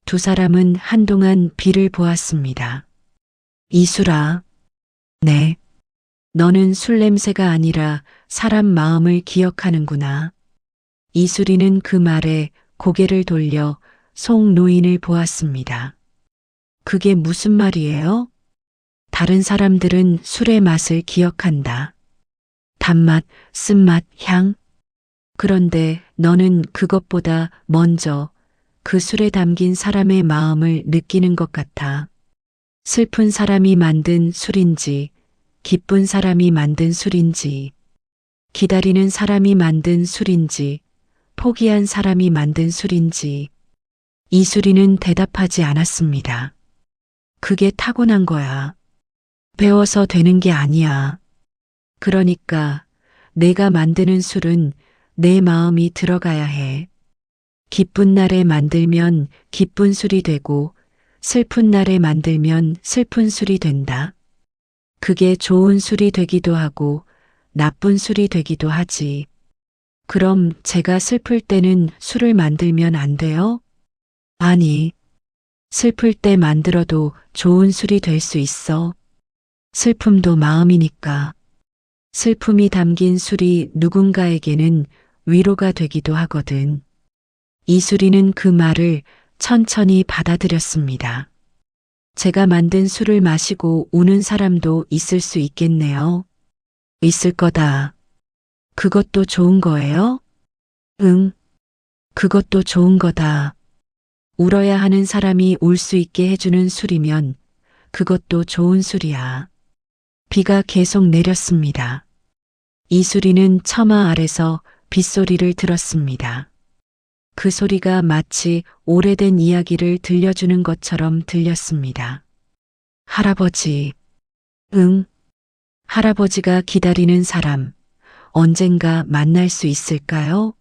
두 사람은 한동안 비를 보았습니다. 이수라. 네. 너는 술 냄새가 아니라 사람 마음을 기억하는구나. 이수리는 그 말에 고개를 돌려 송 노인을 보았습니다. 그게 무슨 말이에요? 다른 사람들은 술의 맛을 기억한다. 단맛, 쓴맛, 향. 그런데 너는 그것보다 먼저 그 술에 담긴 사람의 마음을 느끼는 것 같아. 슬픈 사람이 만든 술인지, 기쁜 사람이 만든 술인지, 기다리는 사람이 만든 술인지, 포기한 사람이 만든 술인지. 이수리는 대답하지 않았습니다. 그게 타고난 거야. 배워서 되는 게 아니야. 그러니까 내가 만드는 술은 내 마음이 들어가야 해. 기쁜 날에 만들면 기쁜 술이 되고 슬픈 날에 만들면 슬픈 술이 된다. 그게 좋은 술이 되기도 하고 나쁜 술이 되기도 하지. 그럼 제가 슬플 때는 술을 만들면 안 돼요? 아니, 슬플 때 만들어도 좋은 술이 될 수 있어. 슬픔도 마음이니까. 슬픔이 담긴 술이 누군가에게는 위로가 되기도 하거든. 이수리는 그 말을 천천히 받아들였습니다. 제가 만든 술을 마시고 우는 사람도 있을 수 있겠네요. 있을 거다. 그것도 좋은 거예요? 응. 그것도 좋은 거다. 울어야 하는 사람이 울 수 있게 해주는 술이면 그것도 좋은 술이야. 비가 계속 내렸습니다. 이수리는 처마 아래서 빗소리를 들었습니다. 그 소리가 마치 오래된 이야기를 들려주는 것처럼 들렸습니다. 할아버지. 응. 할아버지가 기다리는 사람, 언젠가 만날 수 있을까요?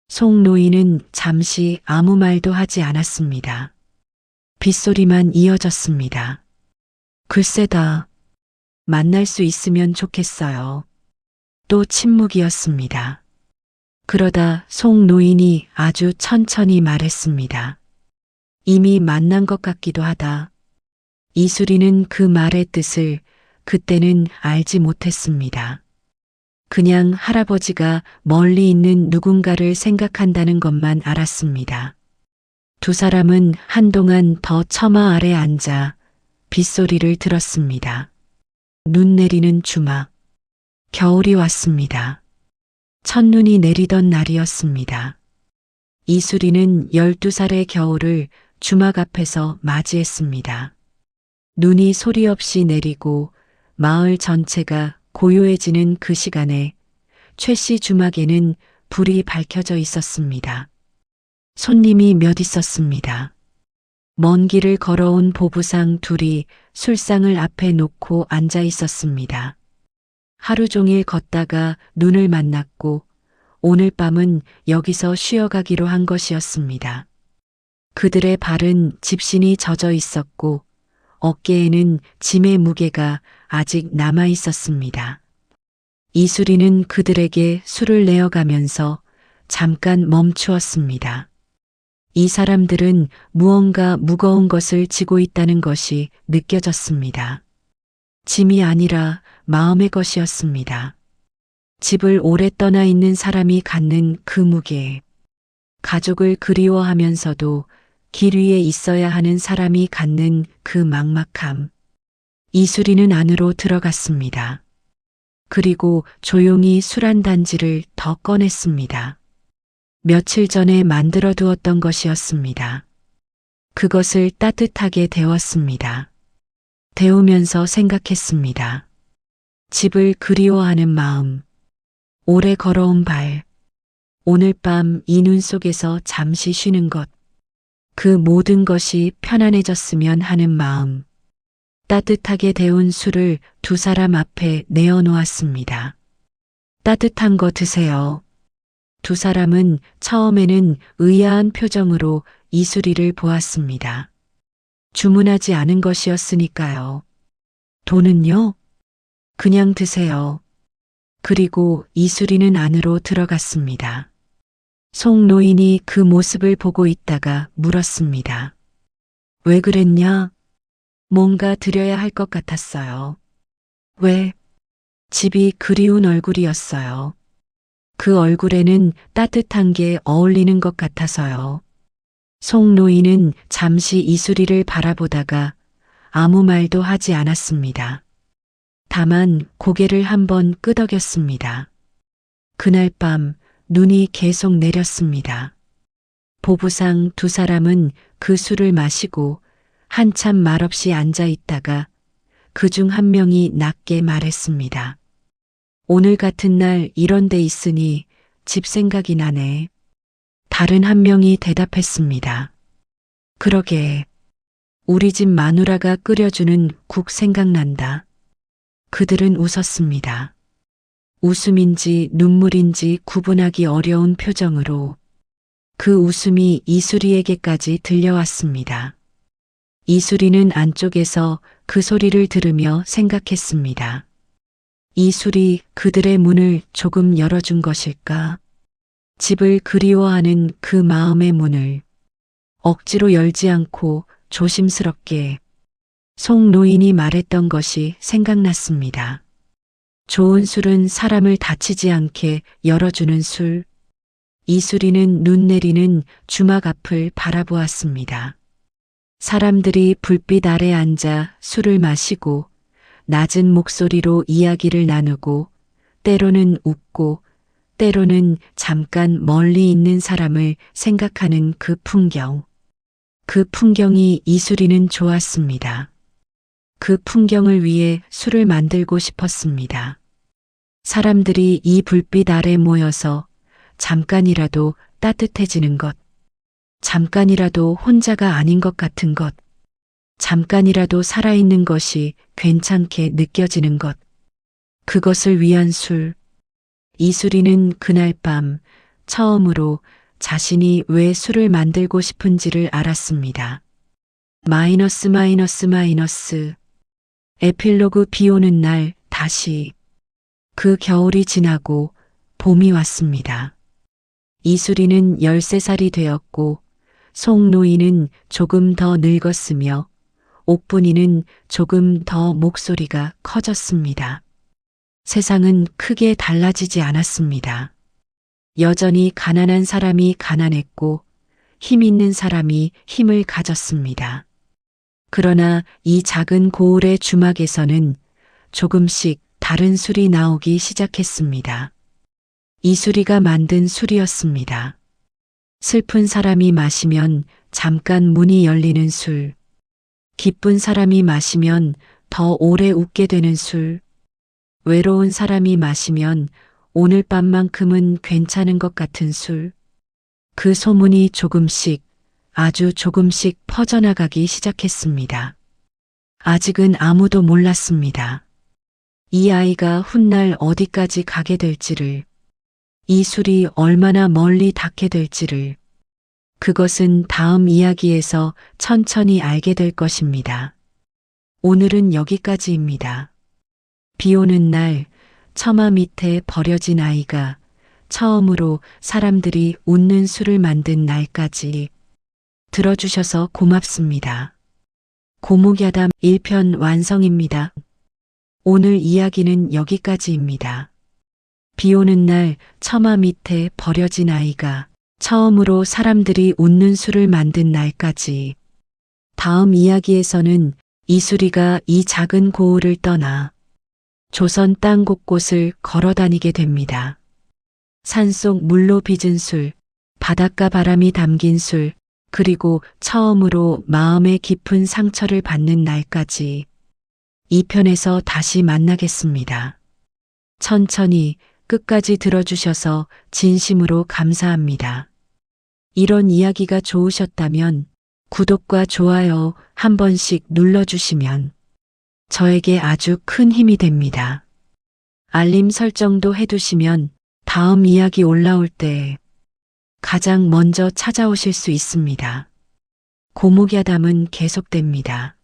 송 노인은 잠시 아무 말도 하지 않았습니다. 빗소리만 이어졌습니다. 글쎄다. 만날 수 있으면 좋겠어요. 또 침묵이었습니다. 그러다 송 노인이 아주 천천히 말했습니다. 이미 만난 것 같기도 하다. 이수리는 그 말의 뜻을 그때는 알지 못했습니다. 그냥 할아버지가 멀리 있는 누군가를 생각한다는 것만 알았습니다. 두 사람은 한동안 더 처마 아래 앉아 빗소리를 들었습니다. 눈 내리는 주막. 겨울이 왔습니다. 첫눈이 내리던 날이었습니다. 이수리는 12살의 겨울을 주막 앞에서 맞이했습니다. 눈이 소리 없이 내리고 마을 전체가 고요해지는 그 시간에 최씨 주막에는 불이 밝혀져 있었습니다. 손님이 몇 있었습니다. 먼 길을 걸어온 보부상 둘이 술상을 앞에 놓고 앉아 있었습니다. 하루 종일 걷다가 눈을 만났고 오늘 밤은 여기서 쉬어가기로 한 것이었습니다. 그들의 발은 집신이 젖어 있었고 어깨에는 짐의 무게가 아직 남아 있었습니다. 이수리는 그들에게 술을 내어가면서 잠깐 멈추었습니다. 이 사람들은 무언가 무거운 것을 지고 있다는 것이 느껴졌습니다. 짐이 아니라 마음의 것이었습니다. 집을 오래 떠나 있는 사람이 갖는 그 무게, 가족을 그리워하면서도 길 위에 있어야 하는 사람이 갖는 그 막막함. 이수리는 안으로 들어갔습니다. 그리고 조용히 술 한 단지를 더 꺼냈습니다. 며칠 전에 만들어 두었던 것이었습니다. 그것을 따뜻하게 데웠습니다. 데우면서 생각했습니다. 집을 그리워하는 마음, 오래 걸어온 발, 오늘 밤 이 눈 속에서 잠시 쉬는 것, 그 모든 것이 편안해졌으면 하는 마음. 따뜻하게 데운 술을 두 사람 앞에 내어놓았습니다. 따뜻한 거 드세요. 두 사람은 처음에는 의아한 표정으로 이수리를 보았습니다. 주문하지 않은 것이었으니까요. 돈은요? 그냥 드세요. 그리고 이수리는 안으로 들어갔습니다. 송 노인이 그 모습을 보고 있다가 물었습니다. 왜 그랬냐? 뭔가 드려야 할 것 같았어요. 왜? 집이 그리운 얼굴이었어요. 그 얼굴에는 따뜻한 게 어울리는 것 같아서요. 송 노인은 잠시 이수리를 바라보다가 아무 말도 하지 않았습니다. 다만 고개를 한번 끄덕였습니다. 그날 밤 눈이 계속 내렸습니다. 보부상 두 사람은 그 술을 마시고 한참 말없이 앉아 있다가 그중 한 명이 낮게 말했습니다. 오늘 같은 날 이런 데 있으니 집 생각이 나네. 다른 한 명이 대답했습니다. 그러게, 우리 집 마누라가 끓여주는 국 생각난다. 그들은 웃었습니다. 웃음인지 눈물인지 구분하기 어려운 표정으로 그 웃음이 이수리에게까지 들려왔습니다. 이수리는 안쪽에서 그 소리를 들으며 생각했습니다. 이술이 그들의 문을 조금 열어준 것일까? 집을 그리워하는 그 마음의 문을 억지로 열지 않고 조심스럽게 송 노인이 말했던 것이 생각났습니다. 좋은 술은 사람을 다치지 않게 열어주는 술. 이수리는 눈 내리는 주막 앞을 바라보았습니다. 사람들이 불빛 아래 앉아 술을 마시고 낮은 목소리로 이야기를 나누고 때로는 웃고 때로는 잠깐 멀리 있는 사람을 생각하는 그 풍경. 그 풍경이 이수리는 좋았습니다. 그 풍경을 위해 술을 만들고 싶었습니다. 사람들이 이 불빛 아래 모여서 잠깐이라도 따뜻해지는 것, 잠깐이라도 혼자가 아닌 것 같은 것, 잠깐이라도 살아있는 것이 괜찮게 느껴지는 것, 그것을 위한 술. 이수리는 그날 밤 처음으로 자신이 왜 술을 만들고 싶은지를 알았습니다. 마이너스 마이너스 마이너스. 에필로그 비 오는 날 다시. 그 겨울이 지나고 봄이 왔습니다. 이수리는 13살이 되었고 송 노인은 조금 더 늙었으며 옥분이는 조금 더 목소리가 커졌습니다. 세상은 크게 달라지지 않았습니다. 여전히 가난한 사람이 가난했고 힘 있는 사람이 힘을 가졌습니다. 그러나 이 작은 고을의 주막에서는 조금씩 다른 술이 나오기 시작했습니다. 이수리가 만든 술이었습니다. 슬픈 사람이 마시면 잠깐 문이 열리는 술. 기쁜 사람이 마시면 더 오래 웃게 되는 술. 외로운 사람이 마시면 오늘 밤만큼은 괜찮은 것 같은 술. 그 소문이 조금씩, 아주 조금씩 퍼져나가기 시작했습니다. 아직은 아무도 몰랐습니다. 이 아이가 훗날 어디까지 가게 될지를, 이 술이 얼마나 멀리 닿게 될지를, 그것은 다음 이야기에서 천천히 알게 될 것입니다. 오늘은 여기까지입니다. 비 오는 날 처마 밑에 버려진 아이가 처음으로 사람들이 웃는 술을 만든 날까지 들어주셔서 고맙습니다. 고목야담 1편 완성입니다. 오늘 이야기는 여기까지입니다. 비 오는 날 처마 밑에 버려진 아이가 처음으로 사람들이 웃는 술을 만든 날까지. 다음 이야기에서는 이수리가 이 작은 고을을 떠나 조선 땅 곳곳을 걸어 다니게 됩니다. 산속 물로 빚은 술, 바닷가 바람이 담긴 술, 그리고 처음으로 마음의 깊은 상처를 받는 날까지 2편에서 다시 만나겠습니다. 천천히 끝까지 들어주셔서 진심으로 감사합니다. 이런 이야기가 좋으셨다면 구독과 좋아요 한 번씩 눌러주시면 저에게 아주 큰 힘이 됩니다. 알림 설정도 해두시면 다음 이야기 올라올 때 가장 먼저 찾아오실 수 있습니다. 고목야담은 계속됩니다.